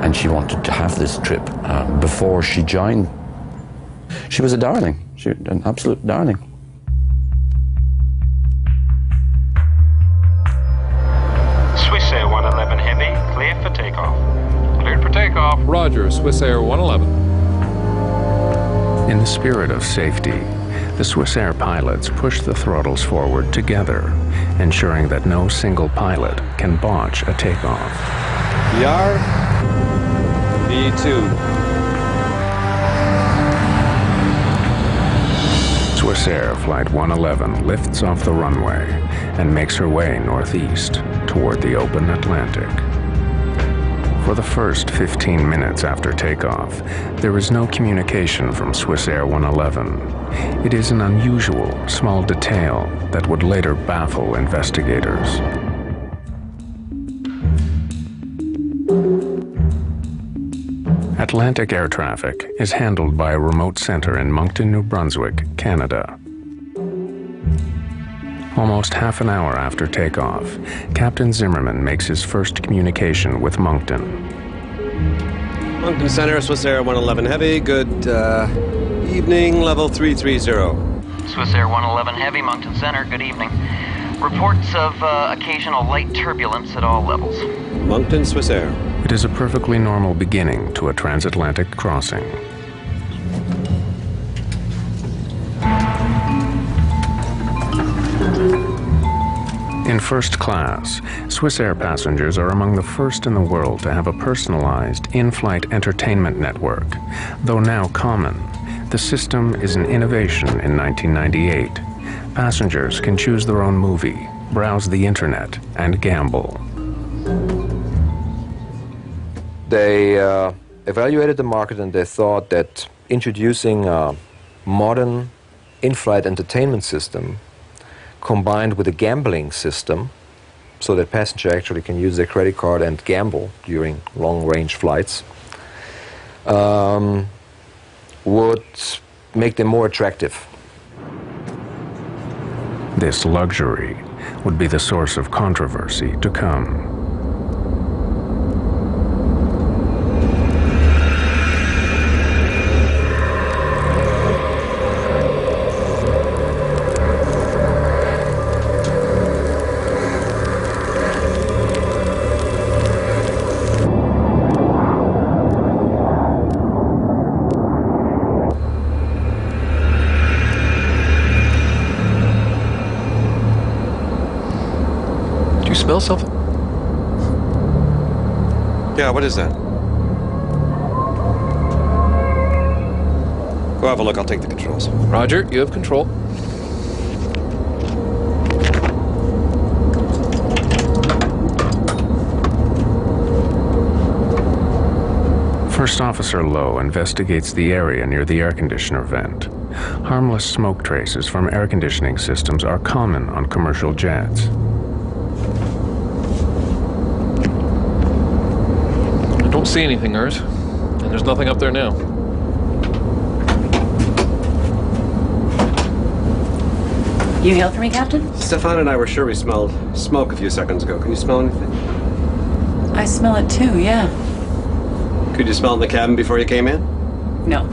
and she wanted to have this trip before she joined. She was a darling, an absolute darling. Swissair 111 Heavy, clear for takeoff. Cleared for takeoff. Roger, Swissair 111. In the spirit of safety, the Swissair pilots push the throttles forward together, ensuring that no single pilot can botch a takeoff. VR, V2. Swissair Flight 111 lifts off the runway and makes her way northeast toward the open Atlantic. For the first 15 minutes after takeoff, there is no communication from Swissair 111. It is an unusual, small detail that would later baffle investigators. Atlantic air traffic is handled by a remote center in Moncton, New Brunswick, Canada. Almost half an hour after takeoff, Captain Zimmermann makes his first communication with Moncton. Moncton Center, Swissair 111 Heavy, good evening, level 330. Swissair 111 Heavy, Moncton Center, good evening. Reports of occasional light turbulence at all levels. Moncton, Swissair. It is a perfectly normal beginning to a transatlantic crossing. In first class, Swissair passengers are among the first in the world to have a personalized in-flight entertainment network. Though now common, the system is an innovation in 1998. Passengers can choose their own movie, browse the internet, and gamble. They evaluated the market and they thought that introducing a modern in-flight entertainment system combined with a gambling system, so that passenger actually can use their credit card and gamble during long-range flights, would make them more attractive. This luxury would be the source of controversy to come. Smell something? Yeah, what is that? Go have a look, I'll take the controls. Roger, you have control. First Officer Lowe investigates the area near the air conditioner vent. Harmless smoke traces from air conditioning systems are common on commercial jets. I don't see anything, Urs, and there's nothing up there now. You hailed for me, Captain? Stefan and I were sure we smelled smoke a few seconds ago. Can you smell anything? I smell it too, yeah. Could you smell it in the cabin before you came in? No,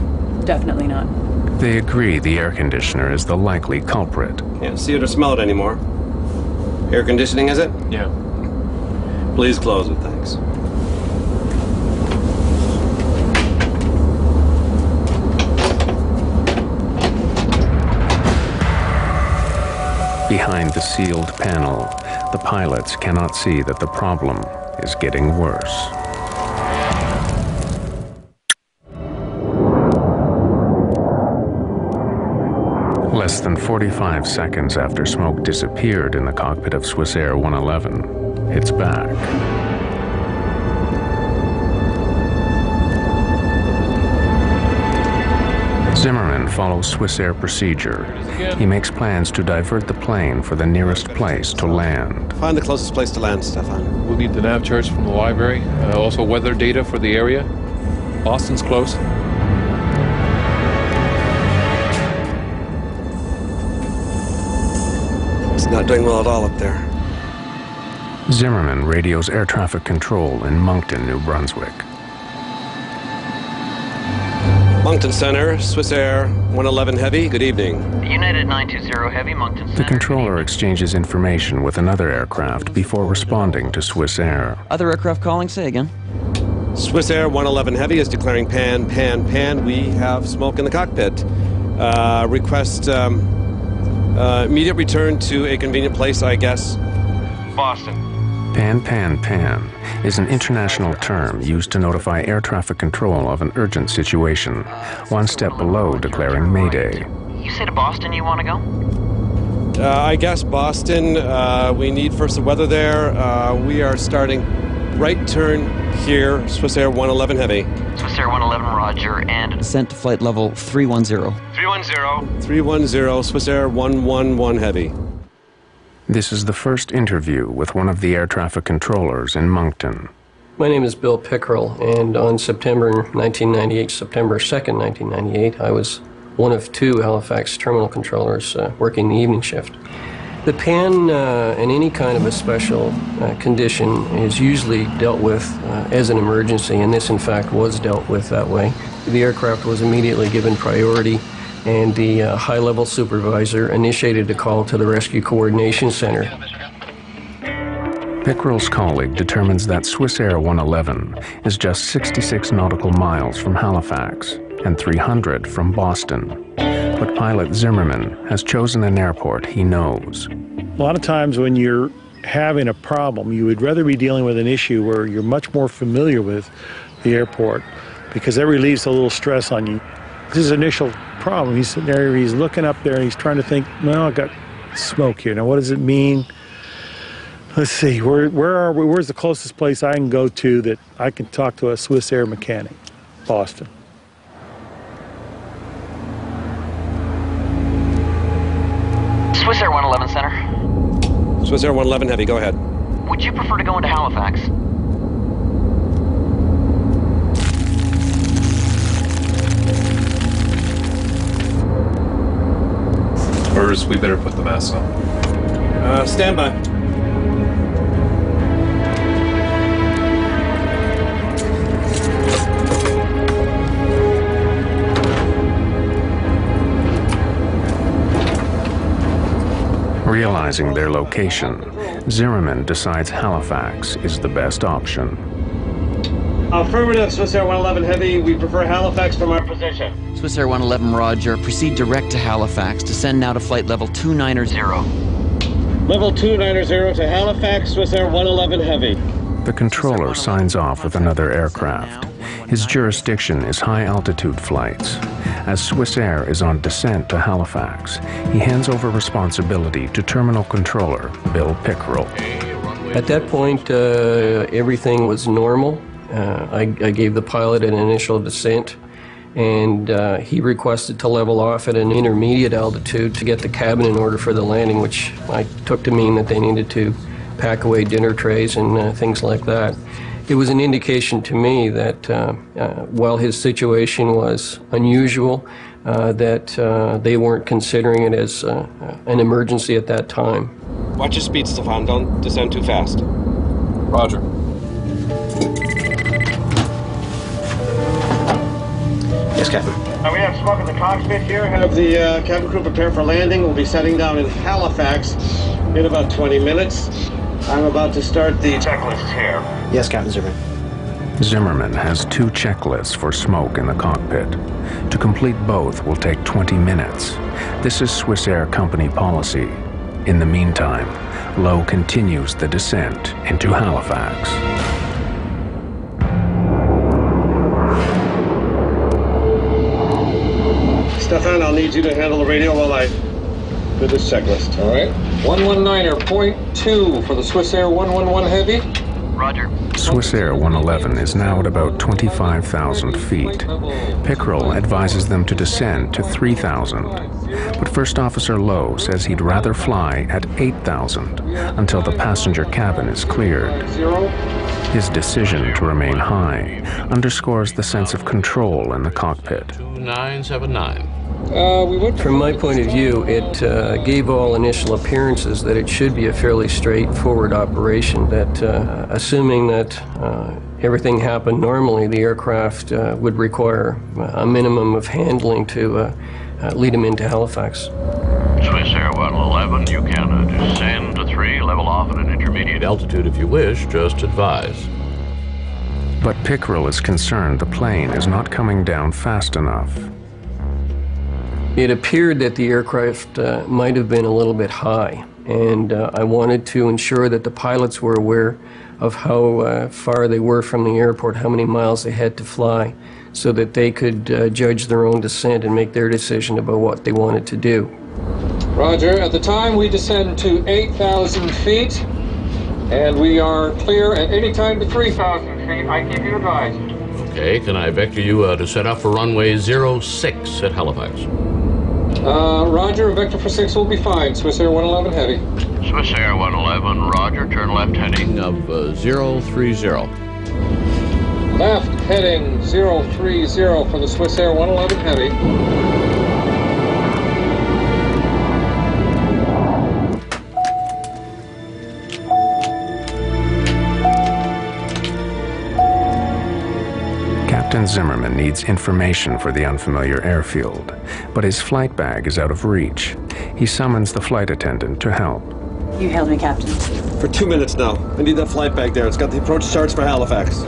definitely not. They agree the air conditioner is the likely culprit. Can't see it or smell it anymore. Air conditioning, is it? Yeah. Please close it, thanks. Behind the sealed panel, the pilots cannot see that the problem is getting worse. Less than 45 seconds after smoke disappeared in the cockpit of Swissair 111, it's back. Zimmerman follows Swissair procedure. He makes plans to divert the plane for the nearest place to land. Find the closest place to land, Stefan. We'll need the nav charts from the library, also weather data for the area. Boston's close. It's not doing well at all up there. Zimmerman radios air traffic control in Moncton, New Brunswick. Moncton Center, Swissair 111 Heavy, good evening. United 920 Heavy, Moncton Center. The controller exchanges information with another aircraft before responding to Swissair. Other aircraft calling, say again. Swissair 111 Heavy is declaring pan, pan, pan. We have smoke in the cockpit. Request immediate return to a convenient place, I guess. Boston. Pan, pan, pan is an international term used to notify air traffic control of an urgent situation, one step below declaring Mayday. You say to Boston you want to go? I guess Boston. We need first the weather there. We are starting right turn here, Swissair 111 Heavy. Swissair 111, roger, and... Descent to flight level 310. 310. 310, Swissair 111 Heavy. This is the first interview with one of the air traffic controllers in Moncton. My name is Bill Pickrell, and on September 2nd, 1998, I was one of two Halifax terminal controllers working the evening shift. The pan in any kind of a special condition is usually dealt with as an emergency, and this in fact was dealt with that way. The aircraft was immediately given priority, and the high-level supervisor initiated a call to the Rescue Coordination Center. Pickrell's colleague determines that Swissair 111 is just 66 nautical miles from Halifax and 300 from Boston. But pilot Zimmerman has chosen an airport he knows. A lot of times when you're having a problem, you would rather be dealing with an issue where you're much more familiar with the airport, because that relieves a little stress on you. This is his initial problem. He's sitting there, he's looking up there, and he's trying to think, well, I got smoke here. Now, what does it mean? Let's see, where are we? Where's the closest place I can go to that I can talk to a Swissair mechanic? Boston. Swiss Air 111 Center. Swiss Air 111 Heavy, go ahead. Would you prefer to go into Halifax? First, we better put the mask on. Stand by. Realizing their location, Zimmerman decides Halifax is the best option. Affirmative, Swiss Air 111 Heavy. We prefer Halifax from our position. Swiss Air 111, roger. Proceed direct to Halifax. Descend now to flight level 290. Level 290 to Halifax, Swiss Air 111 Heavy. The controller signs off with another aircraft. His jurisdiction is high-altitude flights. As Swiss Air is on descent to Halifax, he hands over responsibility to terminal controller Bill Pickrell. At that point, everything was normal. I gave the pilot an initial descent, and he requested to level off at an intermediate altitude to get the cabin in order for the landing, which I took to mean that they needed to pack away dinner trays and things like that. It was an indication to me that while his situation was unusual, that they weren't considering it as an emergency at that time. Watch your speed, Stefan. Don't descend too fast. Roger. Yes, Captain. We have smoke in the cockpit here. Have the cabin crew prepare for landing. We'll be setting down in Halifax in about 20 minutes. I'm about to start the checklist here. Yes, Captain Zimmerman. Zimmerman has 2 checklists for smoke in the cockpit. To complete both will take 20 minutes. This is Swiss Air Company policy. In the meantime, Lowe continues the descent into Halifax. Stefan, I'll need you to handle the radio while I do this checklist. All right. 119.2 for the Swiss Air 111 Heavy. Roger. Swiss Air 111 is now at about 25,000 feet. Pickrell advises them to descend to 3,000. But First Officer Lowe says he'd rather fly at 8,000 until the passenger cabin is cleared. His decision to remain high underscores the sense of control in the cockpit. 2979. From my point of view, it gave all initial appearances that it should be a fairly straightforward operation, that assuming that everything happened normally, the aircraft would require a minimum of handling to lead them into Halifax. Swiss Air 111, you can descend to 3, level off at an intermediate altitude if you wish, just advise. But Pickrell is concerned the plane is not coming down fast enough. It appeared that the aircraft might have been a little bit high, and I wanted to ensure that the pilots were aware of how far they were from the airport, how many miles they had to fly, so that they could judge their own descent and make their decision about what they wanted to do. Roger. At the time, we descend to 8,000 feet, and we are clear at any time to 3,000 feet. I give you advice. Okay, can I vector you to set up for runway 06 at Halifax? Roger, a vector for 6 will be fine. Swiss Air 111 Heavy. Swiss Air 111, roger, turn left heading of 030. Left heading 030 for the Swiss Air 111 Heavy. Captain Zimmerman needs information for the unfamiliar airfield, but his flight bag is out of reach. He summons the flight attendant to help. You hailed me, Captain. For 2 minutes now. I need that flight bag there. It's got the approach charts for Halifax.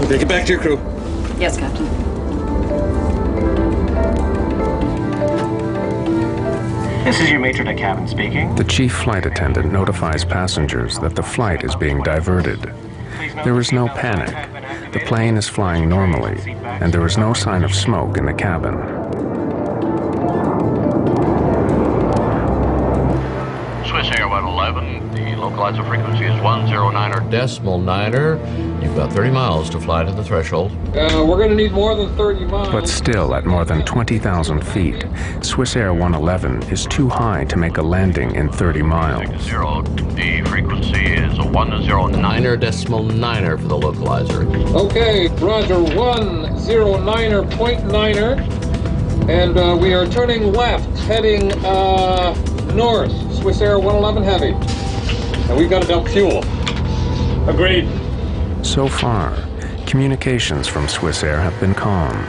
Okay, get back to your crew. Yes, Captain. This is your matron at cabin speaking. The chief flight attendant notifies passengers that the flight is being diverted. There is no panic. The plane is flying normally, and there is no sign of smoke in the cabin. Swiss Air 111. Localizer frequency is 109er. You've got 30 miles to fly to the threshold. We're going to need more than 30 miles. But still, at more than 20,000 feet, Swissair 111 is too high to make a landing in 30 miles. The frequency is a 109er for the localizer. Okay, Roger, 109.9er. And we are turning left, heading north, Swissair 111 Heavy. And we've got to dump fuel. Agreed. So far, communications from Swissair have been calm.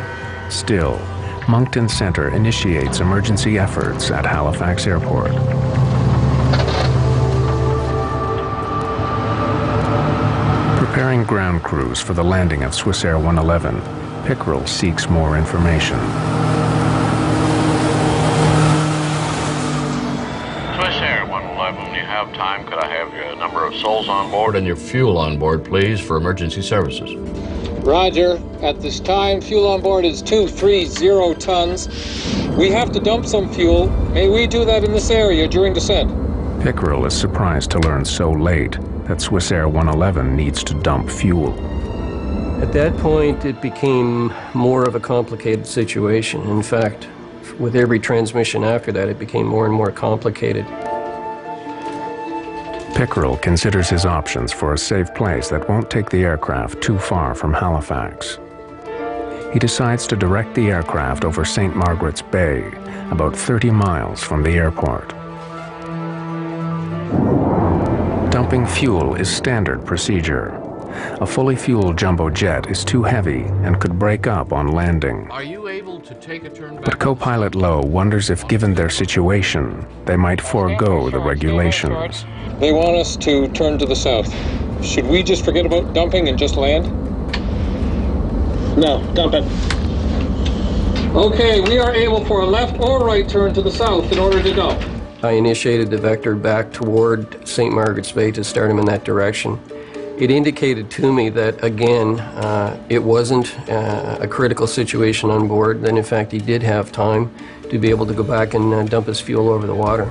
Still, Moncton Center initiates emergency efforts at Halifax Airport. Preparing ground crews for the landing of Swissair 111, Pickerel seeks more information. Swissair 111, when you have time, could I have your number of souls on board and your fuel on board, please, for emergency services? Roger. At this time, fuel on board is 230 tons. We have to dump some fuel. May we do that in this area during descent? Pickerel is surprised to learn so late that Swissair 111 needs to dump fuel. At that point, it became more of a complicated situation. In fact, with every transmission after that, it became more and more complicated. Pickerel considers his options for a safe place that won't take the aircraft too far from Halifax. He decides to direct the aircraft over St. Margaret's Bay, about 30 miles from the airport. Dumping fuel is standard procedure. A fully fueled jumbo jet is too heavy and could break up on landing. Are you able to take a turn back? But co-pilot Lowe wonders if, given their situation, they might forego the regulations. They want us to turn to the south. Should we just forget about dumping and just land? No, dump it. Okay, we are able for a left or right turn to the south in order to dump. I initiated the vector back toward St. Margaret's Bay to start him in that direction. It indicated to me that, again, it wasn't a critical situation on board, that in fact he did have time to be able to go back and dump his fuel over the water.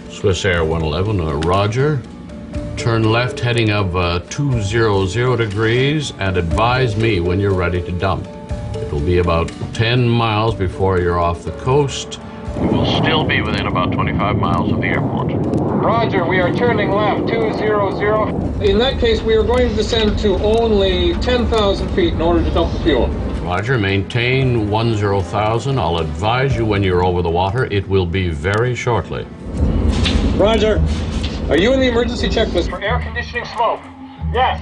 Swissair 111, Roger. Turn left heading of 200 degrees and advise me when you're ready to dump. It will be about 10 miles before you're off the coast. You will still be within about 25 miles of the airport. Roger, we are turning left, 200. In that case, we are going to descend to only 10,000 feet in order to dump the fuel. Roger, maintain 10,000. I'll advise you when you're over the water. It will be very shortly. Roger. Are you in the emergency checklist for air conditioning smoke? Yes.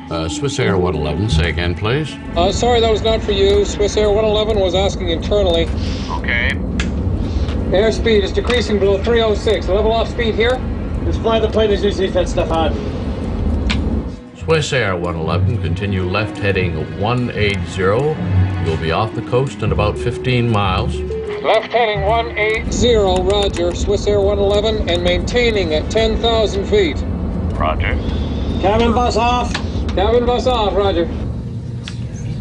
Swissair 111, say again, please. Sorry, that was not for you. Swissair 111 was asking internally. Okay. Airspeed is decreasing below 306. Level off speed here. Just fly the plane as you see fit, Stefan. Swissair 111, continue left heading 180. You'll be off the coast in about 15 miles. Left heading 180, Roger. Swissair 111 and maintaining at 10,000 feet. Roger. Cabin bus off. Cabin bus off, Roger.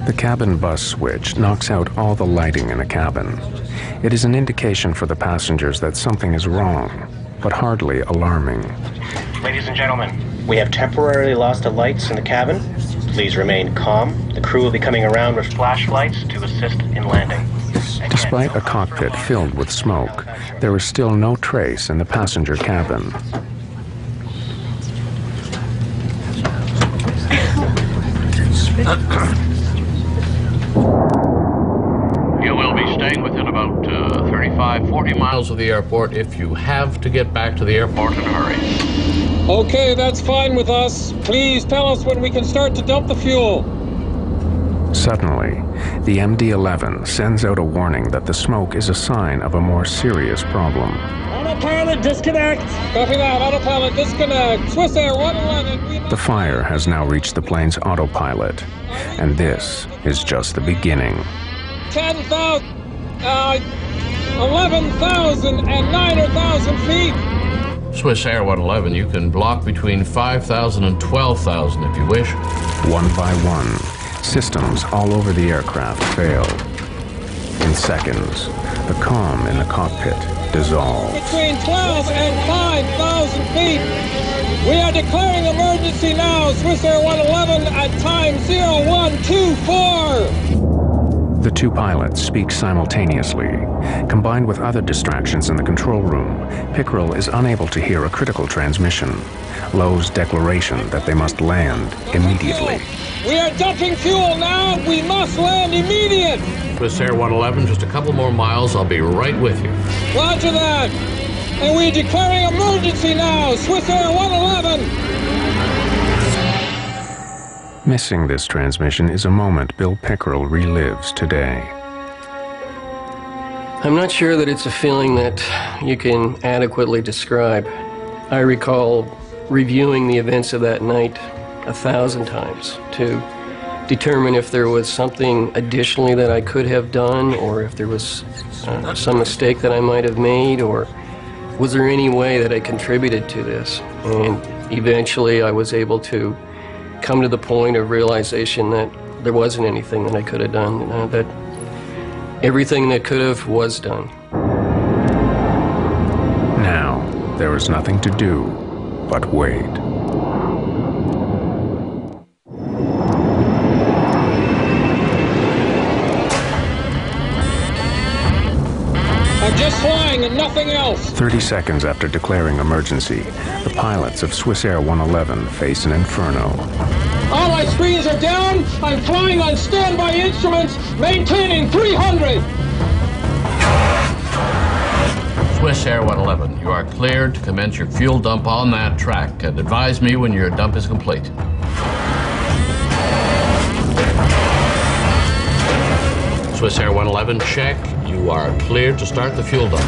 The cabin bus switch knocks out all the lighting in a cabin. It is an indication for the passengers that something is wrong, but hardly alarming. Ladies and gentlemen, we have temporarily lost the lights in the cabin. Please remain calm. The crew will be coming around with flashlights to assist in landing. Despite a cockpit filled with smoke, there is still no trace in the passenger cabin. You will be staying within about 40 miles of the airport if you have to get back to the airport in a hurry. Okay, that's fine with us. Please tell us when we can start to dump the fuel. Suddenly, the MD-11 sends out a warning that the smoke is a sign of a more serious problem. Autopilot, disconnect! Copy that, autopilot, disconnect. Swissair 111. The fire has now reached the plane's autopilot, and this is just the beginning. 10,000, 11,000 and 9,000 feet. Swissair 111, you can block between 5,000 and 12,000 if you wish. One by one, systems all over the aircraft fail. In seconds, the calm in the cockpit dissolves. Between 12 and 5,000 feet. We are declaring emergency now. Swiss Air 111 at time 0124. The two pilots speak simultaneously. Combined with other distractions in the control room, Pickerel is unable to hear a critical transmission. Lowe's declaration that they must land immediately. We are dumping fuel now. We must land immediate. Swiss Air 111, just a couple more miles. I'll be right with you. Roger that. And we're declaring emergency now. Swiss Air 111. Missing this transmission is a moment Bill Pickerel relives today. I'm not sure that it's a feeling that you can adequately describe. I recall reviewing the events of that night 1,000 times to determine if there was something additionally that I could have done, or if there was some mistake that I might have made, or was there any way that I contributed to this? And eventually I was able to come to the point of realization that there wasn't anything that I could have done, that everything that could have was done. Now, there is nothing to do but wait. I'm just flying and nothing else. 30 seconds after declaring emergency, the pilots of Swiss Air 111 face an inferno. All my screens are down. I'm flying on standby instruments, maintaining 300. Swiss Air 111, you are cleared to commence your fuel dump on that track, and advise me when your dump is complete. Swiss Air 111, check. You are cleared to start the fuel dump.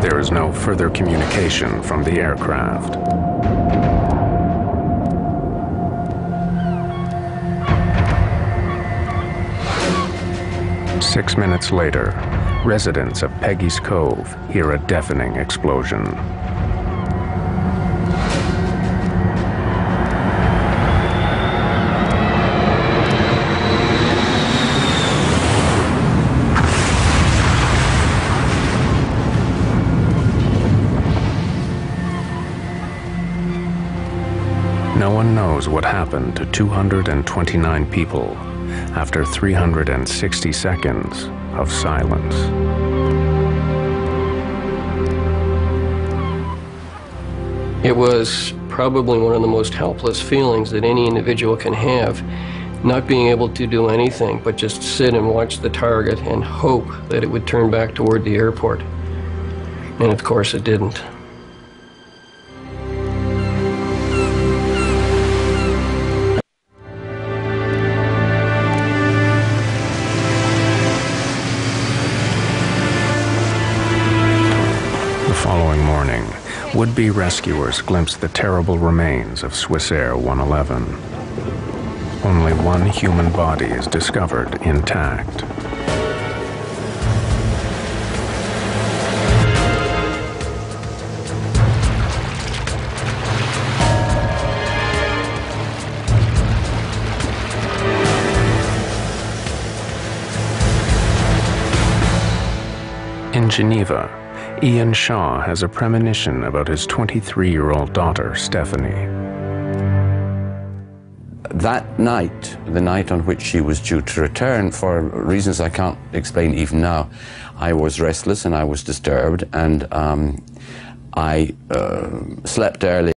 There is no further communication from the aircraft. Six minutes later, residents of Peggy's Cove hear a deafening explosion. No one knows what happened to 229 people after 360 seconds of silence. It was probably one of the most helpless feelings that any individual can have, not being able to do anything but just sit and watch the target and hope that it would turn back toward the airport. And of course it didn't. Would-be rescuers glimpsed the terrible remains of Swiss Air 111. Only one human body is discovered intact. In Geneva, Ian Shaw has a premonition about his 23-year-old daughter, Stephanie. That night, the night on which she was due to return, for reasons I can't explain even now, I was restless and I was disturbed, and I slept early.